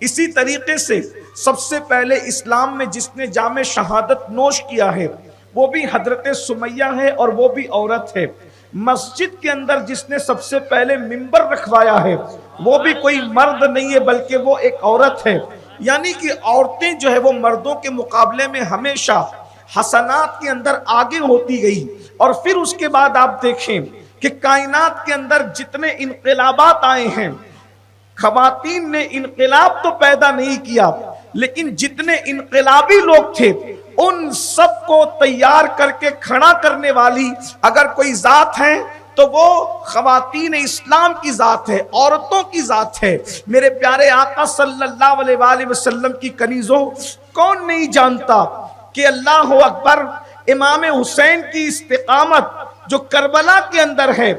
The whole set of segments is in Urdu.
اسی طریقے سے سب سے پہلے اسلام میں جس نے جام شہادت نوش کیا ہے وہ بھی حضرت سمیہ ہے، اور وہ بھی عورت ہے۔ مسجد کے اندر جس نے سب سے پہلے منبر رکھوایا ہے وہ بھی کوئی مرد نہیں ہے بلکہ وہ ایک عورت ہے۔ یعنی کہ عورتیں جو ہے وہ مردوں کے مقابلے میں ہمیشہ حسنات کے اندر آگے ہوتی گئی۔ اور پھر اس کے بعد آپ دیکھیں کہ کائنات کے اندر جتنے انقلابات آئے ہیں، خواتین نے انقلاب تو پیدا نہیں کیا، لیکن جتنے انقلابی لوگ تھے ان سب کو تیار کر کے کھڑا کرنے والی اگر کوئی ذات ہے تو وہ خواتین اسلام کی ذات ہے، عورتوں کی ذات ہے۔ میرے پیارے آقا صلی اللہ علیہ وآلہ وسلم کی کنیزوں، کون نہیں جانتا کہ اللہ اکبر امام حسین کی استقامت جو کربلا کے اندر ہے،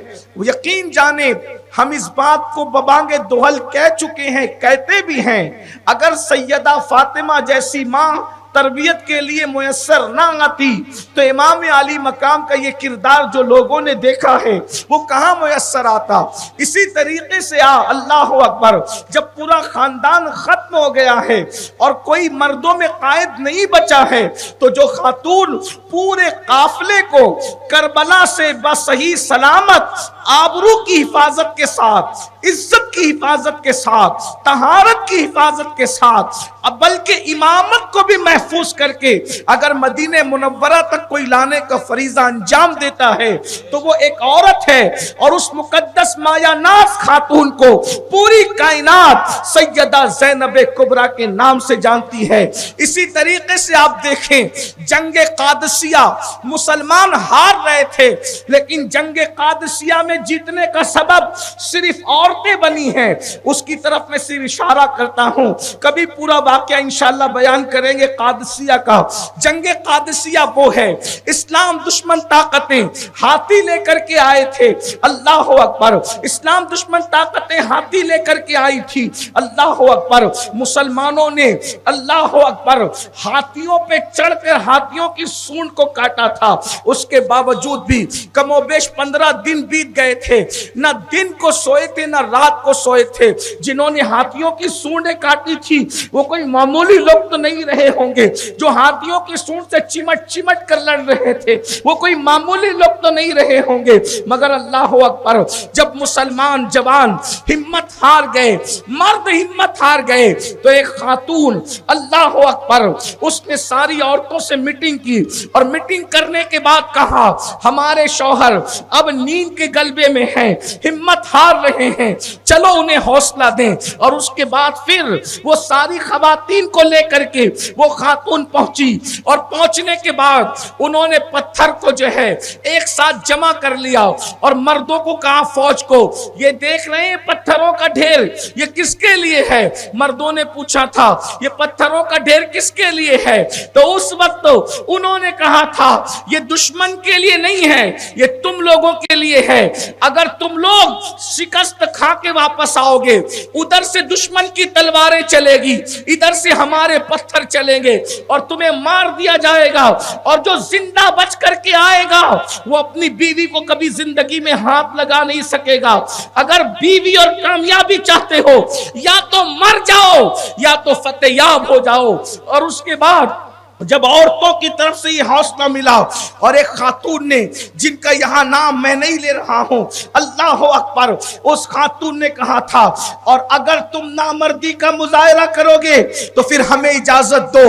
یقین جانے ہم اس بات کو ببانگ دہل کہہ چکے ہیں، کہتے بھی ہیں، اگر سیدہ فاطمہ جیسی ماں تربیت کے لیے میسر نہ آتی تو امام علی مقام کا یہ کردار جو لوگوں نے دیکھا ہے وہ کہاں میسر آتا۔ اسی طریقے سے اللہ اکبر جب پورا خاندان ختم ہو گیا ہے اور کوئی مردوں میں قائد نہیں بچا ہے تو جو خاتون پورے قافلے کو کربلا سے بصحیح سلامت آبرو کی حفاظت کے ساتھ، عزت کی حفاظت کے ساتھ، طہارت کی حفاظت کے ساتھ، بلکہ امامت کو بھی محفوظ کر کے اگر مدینہ منورہ تک کوئی لانے کا فریضہ انجام دیتا ہے تو وہ ایک عورت ہے۔ اور اس مقدس مایا ناز خاتون کو پوری کائنات سیدہ زینب کبریٰ کے نام سے جانتی ہے۔ اسی طریقے سے آپ دیکھیں جنگ قادسیہ مسلمان ہار رہے تھے، لیکن جنگ قادسیہ میں جیتنے کا سبب صرف عورتیں بنی ہیں۔ اس کی طرف میں صرف اشارہ کرتا ہوں، کبھی پورا واقعہ انشاءاللہ بیان کریں گے قادسیہ کا۔ جنگ قادسیہ وہ ہے، اسلام دشمن طاقتیں ہاتھی لے کر کے آئے تھے، اللہ اکبر، اسلام دشمن طاقتیں ہاتھی لے کر کے آئی تھی، اللہ اکبر، مسلمانوں نے اللہ اکبر ہاتھیوں پہ چڑھ کر ہاتھیوں کی سونڈ کو کاٹا تھا۔ اس کے باوجود بھی کم و بیش 15 دن بیت گئے تھے، نہ دن کو سوئے تھے نہ رات کو سوئے تھے۔ جنہوں نے ہاتھیوں کی سونڈیں کاٹی تھی وہ کوئی معمولی لوگ تو نہیں رہے ہوں گے، جو ہاتھیوں کی سونڈ سے چمٹ چمٹ کر لڑ رہے تھے وہ کوئی معمولی لوگ تو نہیں رہے ہوں گے۔ مگر اللہ اکبر جب مسلمان جوان ہمت ہار گئے، مرد ہمت ہار گئے، تو ایک خاتون اللہ اکبر اس نے ساری عورتوں سے میٹنگ کی، اور میٹنگ کرنے کے بعد کہا ہمارے شوہر اب نیند کے غلبے میں ہیں، ہمت ہار رہے ہیں، چلو انہیں حوصلہ دیں۔ اور اس کے بعد پھر وہ ساری خواتین کو لے کر کے وہ خاتون پہنچی، اور پہنچنے کے بعد انہوں نے پتھر کو جو ہے ایک ساتھ جمع کر لیا اور مردوں کو کہا فوج کو یہ دیکھ رہے ہیں پتھروں کا ڈھیر یہ کس کے لیے ہے؟ مردوں نے پوچھا تھا یہ پتھروں کا ڈھیر کس کے لیے ہے؟ تو اس وقت انہوں نے کہا تھا یہ دشمن کے لیے نہیں ہے، یہ تم لوگوں کے لیے ہے۔ اگر تم لوگ شکست کھا کے واپس آؤ گے، ادھر سے دشمن کی تلواریں چلے گی، ادھر سے ہمارے پتھر چلیں گے اور تمہیں مار دیا جائے گا، اور جو زندہ بچ کر کے آئے گا وہ اپنی بیوی کو کبھی زندگی میں ہاتھ لگا نہیں سکے گا۔ اگر بیوی اور کامیابی چاہتے ہو یا تو مر جاؤ یا تو فتح یاب ہو جاؤ۔ اور اس کے بعد جب عورتوں کی طرف سے یہ حوصلہ ملا، اور ایک خاتون نے جن کا یہاں نام میں نہیں لے رہا ہوں، اللہ اکبر، اس خاتون نے کہا تھا اور اگر تم نامردی کا مظاہرہ کرو گے تو پھر ہمیں اجازت دو،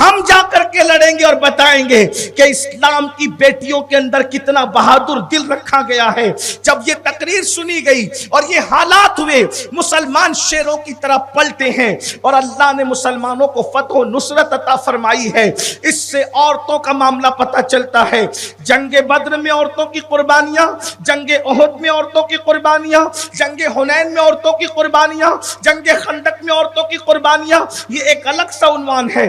ہم جا کر کے لڑیں گے اور بتائیں گے کہ اسلام کی بیٹیوں کے اندر کتنا بہادر دل رکھا گیا ہے۔ جب یہ تقریر سنی گئی اور یہ حالات ہوئے، مسلمان شیروں کی طرح پلٹے ہیں اور اللہ نے مسلمانوں کو فتح و نصرت عطا فرمائی ہے۔ اس سے عورتوں کا معاملہ پتہ چلتا ہے۔ جنگ بدر میں عورتوں کی قربانیاں، جنگ احد میں عورتوں کی قربانیاں، جنگ حنین میں عورتوں کی قربانیاں، جنگ خندق میں عورتوں کی قربانیاں، یہ ایک الگ سا عنوان ہے۔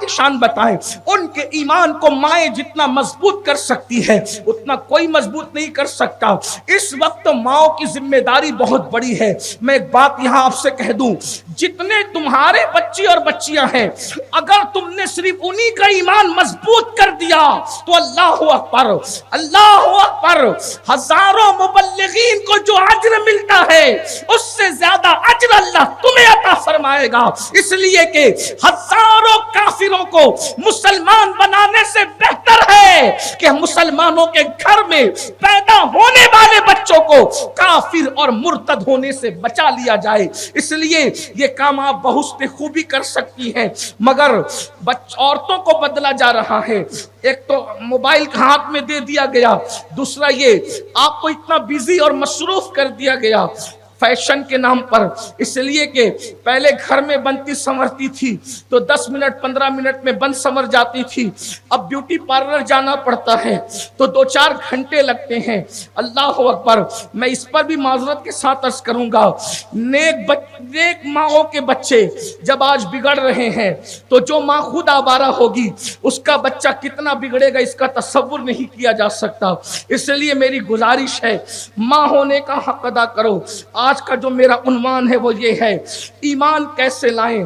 کی شان بتائیں، ان کے ایمان کو مائیں جتنا مضبوط کر سکتی ہے اتنا کوئی مضبوط نہیں کر سکتا۔ اس وقت ماؤں کی ذمہ داری بہت بڑی ہے۔ میں ایک بات یہاں آپ سے کہہ دوں، جتنے تمہارے بچے اور بچیاں ہیں، اگر تم نے صرف انہی کا ایمان مضبوط کر دیا تو اللہ اکبر، اللہ اکبر، ہزاروں مبلغین کو جو اجر ملتا ہے اس سے زیادہ اجر اللہ تمہیں عطا فرمائے گا، اس لیے کہ ہزاروں کافروں کو مسلمان بنانے سے بہتر ہے کہ مسلمانوں کے گھر میں پیدا ہونے والے بچوں کو کافر اور مرتد ہونے سے بچا لیا جائے۔ اس لیے یہ کام آپ بہت خوبی کر سکتی ہیں، مگر عورتوں کو بدلا جا رہا ہے۔ ایک تو موبائل ہاتھ میں دے دیا گیا، دوسرا یہ آپ کو اتنا بیزی اور مصروف کر دیا گیا فیشن کے نام پر، اس لیے کہ پہلے گھر میں بنتی سنورتی تھی تو 10 منٹ 15 منٹ میں بن سنور جاتی تھی، اب بیوٹی پارلر جانا پڑتا ہے تو 2-4 گھنٹے لگتے ہیں۔ اللہ اکبر، میں اس پر بھی معذرت کے ساتھ عرض کروں گا، نیک ماؤں کے بچے جب آج بگڑ رہے ہیں تو جو ماں خود آوارہ ہوگی اس کا بچہ کتنا بگڑے گا اس کا تصور نہیں کیا جا سکتا۔ اس لیے میری گزارش ہے، ماں ہونے کا حق ادا کرو۔ آج کا جو میرا عنوان ہے وہ یہ ہے، ایمان کیسے لائیں،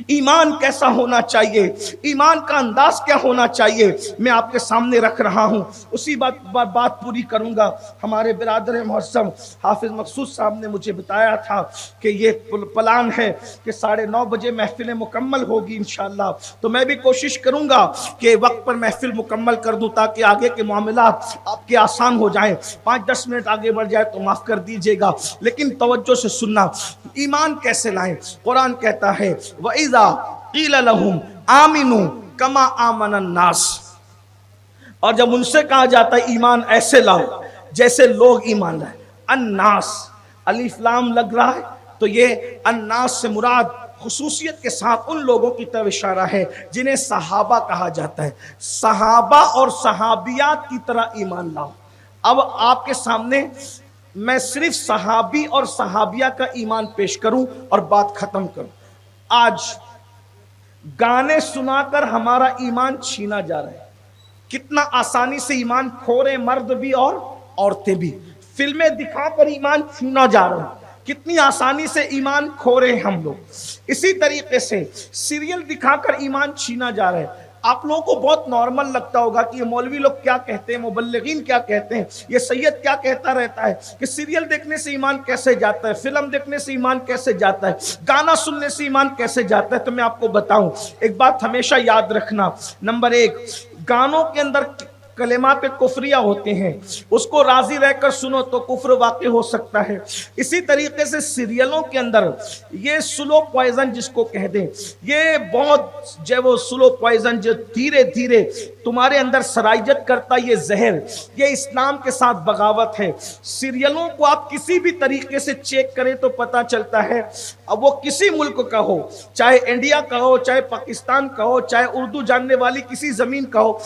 ایمان کیسا ہونا چاہیے، ایمان کا انداز کیا ہونا چاہیے، میں آپ کے سامنے رکھ رہا ہوں۔ اسی بات پوری کروں گا۔ ہمارے برادر محترم حافظ مقصود صاحب نے مجھے بتایا تھا کہ یہ پلان ہے کہ 9:30 بجے محفل مکمل ہوگی انشاءاللہ، تو میں بھی کوشش کروں گا کہ وقت پر محفل مکمل کر دوں تاکہ آگے کے معاملات آپ کے آسان ہو جائیں۔ 5-10 منٹ آگے بڑھ جائے تو معاف کر دیجئے گا، لیکن توجہ سے سننا۔ ایمان کیسے لائیں؟ قرآن کہتا ہے وَإِذَا قِيلَ لَهُمْ آمِنُوا كَمَا آمَنَ النَّاسِ، اور جب ان سے کہا جاتا ہے ایمان ایسے لاؤ جیسے لوگ ایمان لائے۔ الناس الف لام لگ رہا ہے تو یہ الناس سے مراد خصوصیت کے ساتھ ان لوگوں کی طرف اشارہ ہے جنہیں صحابہ کہا جاتا ہے۔ صحابہ اور صحابیات کی طرح ایمان لاؤ۔ اب آپ کے سامنے میں صرف صحابی اور صحابیہ کا ایمان پیش کروں اور بات ختم کروں۔ آج گانے سنا کر ہمارا ایمان چھینا جا رہا ہے، کتنا آسانی سے ایمان کھورے مرد بھی اور عورتیں بھی، فلمیں دکھا کر ایمان چھینا جا رہا ہے، کتنی آسانی سے ایمان کھورے ہم لوگ۔ اسی طریقے سے سیریل دکھا کر ایمان چھینا جا رہا ہے۔ آپ لوگوں کو بہت نارمل لگتا ہوگا کہ یہ مولوی لوگ کیا کہتے ہیں، مبلغین کیا کہتے ہیں، یہ سید کیا کہتا رہتا ہے کہ سیریل دیکھنے سے ایمان کیسے جاتا ہے، فلم دیکھنے سے ایمان کیسے جاتا ہے، گانا سننے سے ایمان کیسے جاتا ہے۔ تو میں آپ کو بتاؤں ایک بات ہمیشہ یاد رکھنا، نمبر 1، گانوں کے اندر کلمات کفریہ ہوتے ہیں، اس کو راضی رہ کر سنو تو کفر واقع ہو سکتا ہے۔ اسی طریقے سے سیریلوں کے اندر یہ سلو پوائزن جس کو کہہ دیں، یہ بہت جو وہ سلو پوائزن جو دھیرے دھیرے تمہارے اندر سرائیت کرتا، یہ زہر، یہ اسلام کے ساتھ بغاوت ہے۔ سیریلوں کو آپ کسی بھی طریقے سے چیک کریں تو پتہ چلتا ہے، اب وہ کسی ملک کا ہو، چاہے انڈیا کا ہو، چاہے پاکستان کا ہو، چاہے اردو جاننے والی کسی زمین کا ہو،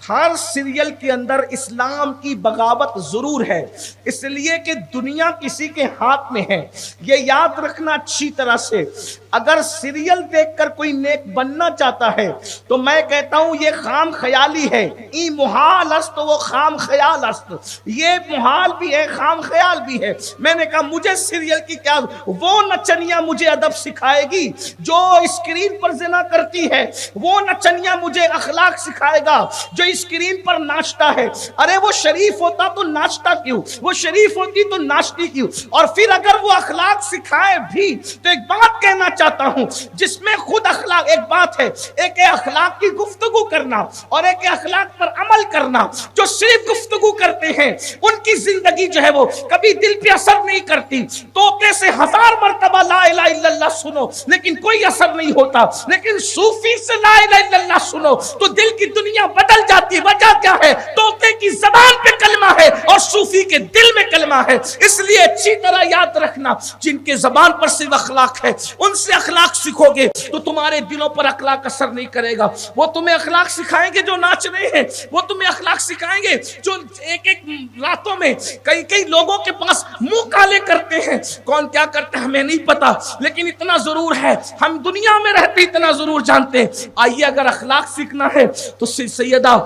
ہر سیریل کے اندر اسلام کی بغاوت ضرور ہے، اس لیے کہ دنیا کسی کے ہاتھ میں ہے۔ یہ یاد رکھنا اچھی طرح سے، اگر سیریل دیکھ کر کوئی نیک بننا چاہتا ہے تو میں کہتا ہوں یہ خام خیالی ہے، ای محال است وہ خام خیال است، یہ محال بھی ہے خام خیال بھی ہے۔ میں نے کہا مجھے سیریل کی کیا، وہ نچنیاں مجھے ادب سکھائے گی جو اسکرین پر زنا کرتی ہے، وہ نچنیاں مجھے اخلاق سکھائے گا جو اسکرین پر ناچتا ہے۔ ارے وہ شریف ہوتا تو ناچتا کیوں، وہ شریف ہوتی تو ناچتی کیوں؟ اور پھر اگر وہ اخلاق سکھائے بھی تو ایک بات کہنا چاہتا ہوں، جس میں خود اخلاق، ایک بات ہے ایک اخلاق کی گفتگو کرنا اور ایک اخلاق پر عمل کرنا، جو صرف گفتگو کرتے ہیں ان کی زندگی جو ہے وہ کبھی دل پہ اثر نہیں کرتی۔ طوطے سے 1000 مرتبہ لا الہ الا اللہ سنو لیکن کوئی اثر نہیں ہوتا، لیکن صوفی سے لا الہ الا اللہ سنو تو دل کی دنیا بدل جاتی کی وجہ کیا ہے؟ طوطے کی زبان پہ کلمہ ہے اور صوفی کے دل میں کلمہ ہے. اس لیے اچھی طرح یاد رکھنا، جن کے زبان پر صرف اخلاق ہے ان سے اخلاق سیکھو گے تو تمہارے دلوں پر اخلاق اثر نہیں کرے گا. وہ تمہیں اخلاق سکھائیں گے جو ناچ رہے ہیں، وہ تمہیں اخلاق سکھائیں گے جو ایک ایک راتوں میں کئی لوگوں کے پاس منہ کالے کرتے ہیں. کون کیا کرتے ہیں ہمیں نہیں پتا، لیکن اتنا ضرور ہے ہم دنیا میں رہتے اتنا ضرور جانتے ہیں. آئیے اگر اخلاق سیکھنا ہے تو سیدہ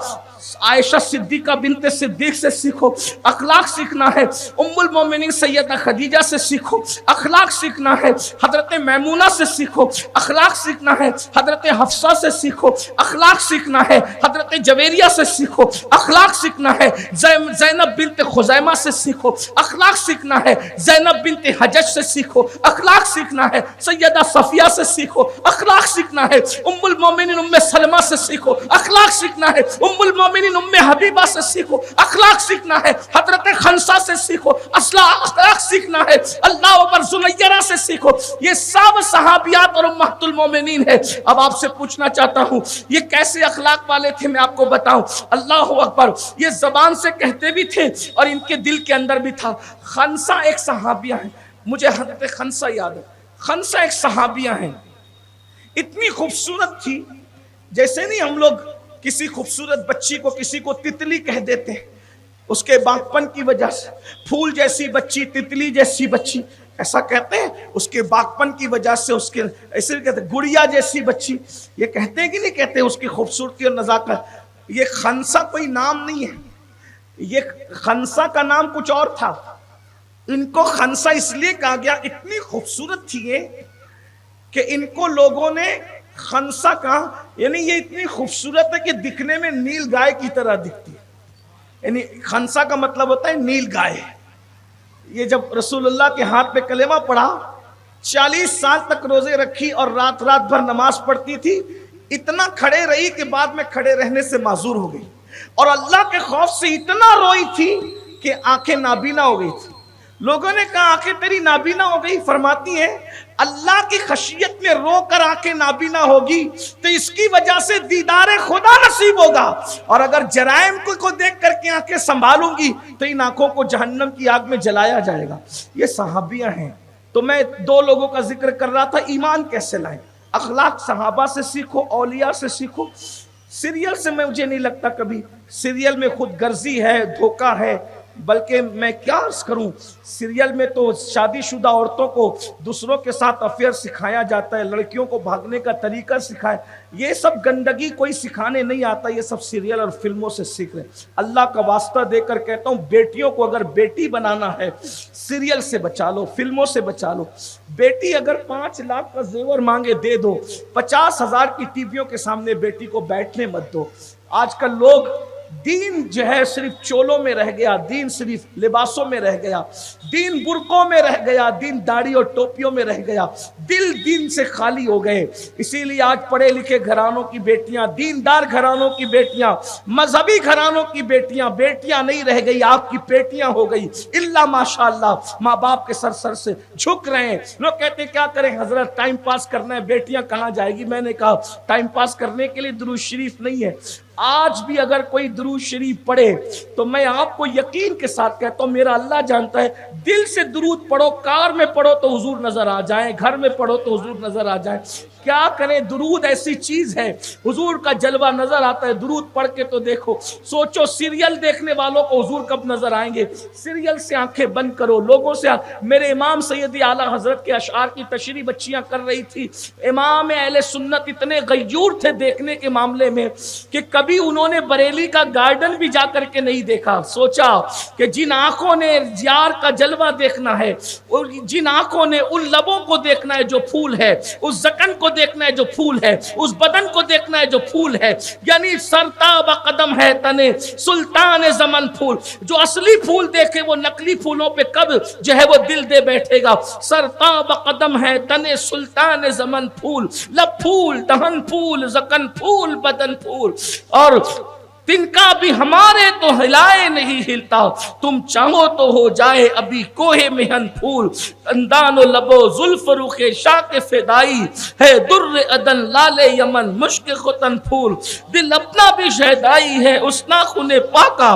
عائشہ صدیقہ بنت صدیق سے سیکھو. اخلاق سیکھنا ہے ام المومنین سیدہ خدیجہ سے سیکھو. اخلاق سیکھنا ہے حضرت میمونہ سے سیکھو. اخلاق سیکھنا ہے حضرت حفصہ سے سیکھو. اخلاق سیکھنا ہے حضرت جویریہ سے سیکھو. اخلاق سیکھنا ہے زینب بنت خزیمہ سے سیکھو. اخلاق سیکھنا ہے زینب بنت حجج سے سیکھو. اخلاق سیکھنا ہے سیدہ صفیہ سے سیکھو. اخلاق سیکھنا ہے ام المومنین ام سلمہ سے سیکھو. اخلاق سیکھنا ہے ام المومنین ام حبیبہ سے سیکھو. اخلاق سیکھنا ہے حضرت خنسہ سے سیکھو. اخلاق سیکھنا ہے اللہ اکبر زنیرہ سے سیکھو. یہ سب صحابیات اور امہات المومنین ہے. اب آپ سے پوچھنا چاہتا ہوں یہ کیسے اخلاق والے تھے میں آپ کو بتاؤں. اللہ اکبر، یہ زبان سے کہتے بھی تھے اور ان کے دل کے اندر بھی تھا. خنسہ ایک صحابیہ ہے، مجھے حضرت خنسہ یاد ہے. خنسہ ایک صحابیہ ہیں، اتنی خوبصورت تھی جیسے نہیں ہم لوگ کسی خوبصورت بچی کو کسی کو تتلی کہہ دیتے ہیں، اس کے باغپن کی وجہ سے. پھول جیسی بچی، تتلی جیسی بچی ایسا کہتے ہیں. اس کے باغپن کی وجہ سے اس کے ایسے کہتے ہیں گڑیا جیسی بچی. یہ کہتے ہیں کہ نہیں کہتے اس کی خوبصورتی اور نزاکت. یہ خنسہ کوئی نام نہیں ہے، یہ خنسہ کا نام کچھ اور تھا. ان کو خنسہ اس لیے کہا گیا اتنی خوبصورت تھی یہ کہ ان کو لوگوں نے خنسہ کہا. یعنی یہ اتنی خوبصورت ہے کہ دکھنے میں نیل گائے کی طرح دکھتی ہے. یعنی خنسہ کا مطلب ہوتا ہے نیل گائے. یہ جب رسول اللہ کے ہاتھ پہ کلمہ پڑھا، 40 سال تک روزے رکھی اور رات بھر نماز پڑھتی تھی. اتنا کھڑے رہی کہ بعد میں کھڑے رہنے سے معذور ہو گئی اور اللہ کے خوف سے اتنا روئی تھی کہ آنکھیں نابینا ہو گئی تھی. لوگوں نے کہا آنکھیں تیری نابینا ہو گئی. فرماتی ہیں اللہ کی خشیت میں رو کر آنکھیں نابینا ہوگی تو اس کی وجہ سے دیدار خدا نصیب ہوگا، اور اگر جرائم کو دیکھ کر کے آنکھیں سنبھالوں گی تو ان آنکھوں کو جہنم کی آگ میں جلایا جائے گا. یہ صحابیاں ہیں. تو میں 2 لوگوں کا ذکر کر رہا تھا، ایمان کیسے لائیں. اخلاق صحابہ سے سیکھو، اولیاء سے سیکھو. سیریل سے مجھے نہیں لگتا کبھی سیریل میں خود غرضی ہے، دھوکہ ہے. بلکہ میں کیا عرض کروں، سیریل میں تو شادی شدہ عورتوں کو دوسروں کے ساتھ افیئر سکھایا جاتا ہے، لڑکیوں کو بھاگنے کا طریقہ سکھایا. یہ سب گندگی کوئی سکھانے نہیں آتا، یہ سب سیریل اور فلموں سے سیکھ رہے. اللہ کا واسطہ دے کر کہتا ہوں بیٹیوں کو اگر بیٹی بنانا ہے سیریل سے بچا لو، فلموں سے بچا لو. بیٹی اگر 5 لاکھ کا زیور مانگے دے دو، 50,000 کی ٹی ویوں کے سامنے بیٹی کو بیٹھنے مت دو. آج کل لوگ دین جو ہے صرف چولوں میں رہ گیا، دین صرف لباسوں میں رہ گیا، دین برقعوں میں رہ گیا، دین داڑھی اور ٹوپیوں میں رہ گیا. دین سے خالی ہو گئے. اسی لیے آج پڑھے لکھے گھرانوں کی بیٹیاں، دیندار گھرانوں کی بیٹیاں، مذہبی گھرانوں کی بیٹیاں نہیں رہ گئی، آپ کی بیٹیاں ہو گئی. اللہ ماشاءاللہ ماں باپ کے سر سے جھک رہے ہیں. لوگ کہتے ہیں کیا کریں حضرت، ٹائم پاس کرنا ہے، بیٹیاں کہاں جائے گی. میں نے کہا ٹائم پاس کرنے کے لیے درود شریف نہیں ہے. آج بھی اگر کوئی درود شریف پڑھے تو میں آپ کو یقین کے ساتھ کہتا ہوں میرا اللہ جانتا ہے، دل سے درود پڑھو. کار میں پڑھو تو حضور نظر آ جائیں، گھر میں پڑھو تو حضور نظر آ جائیں. کیا کریں، درود ایسی چیز ہے، حضور کا جلوہ نظر آتا ہے. درود پڑھ کے تو دیکھو. سوچو سیریل دیکھنے والوں کو حضور کب نظر آئیں گے. سیریل سے آنکھیں بند کرو. لوگوں سے میرے امام سیدی اعلیٰ حضرت کے اشعار کی تشریح بچیاں کر رہی تھی. امام اہل سنت اتنے غیور تھے دیکھنے کے معاملے میں کہ کبھی انہوں نے بریلی کا گارڈن بھی جا کر کے نہیں دیکھا. سوچا کہ جن آنکھوں نے یار کا جلوہ دیکھنا ہے، جن آنکھوں نے ان لبوں کو دیکھنا ہے جو پھول ہے، اس زکن کو دیکھنا ہے جو پھول ہے، اس بدن کو دیکھنا ہے جو پھول ہے. یعنی سرتاب قدم ہے تنے سلطان زمن پھول. جو اصلی پھول دیکھے وہ نقلی پھولوں پہ کب جو ہے وہ دل دے بیٹھے گا. سرتاب قدم ہے تنے سلطان زمن پھول. لب پھول، دہن پھول، زکن پھول، بدن پھول. اور تنکا بھی ہمارے تو ہلائے نہیں ہلتا، تم چاہو تو ہو جائے ابھی کوہ مہن پھول، اندان و لبو زلف رخ شاک فدائی ہے، در عدن لال یمن مشک ختن پھول، دل اپنا بھی شہدائی ہے اس ناخن پاکا،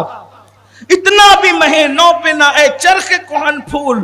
اتنا بھی مہے نو پہ نہ اے چرخ کہن پھول۔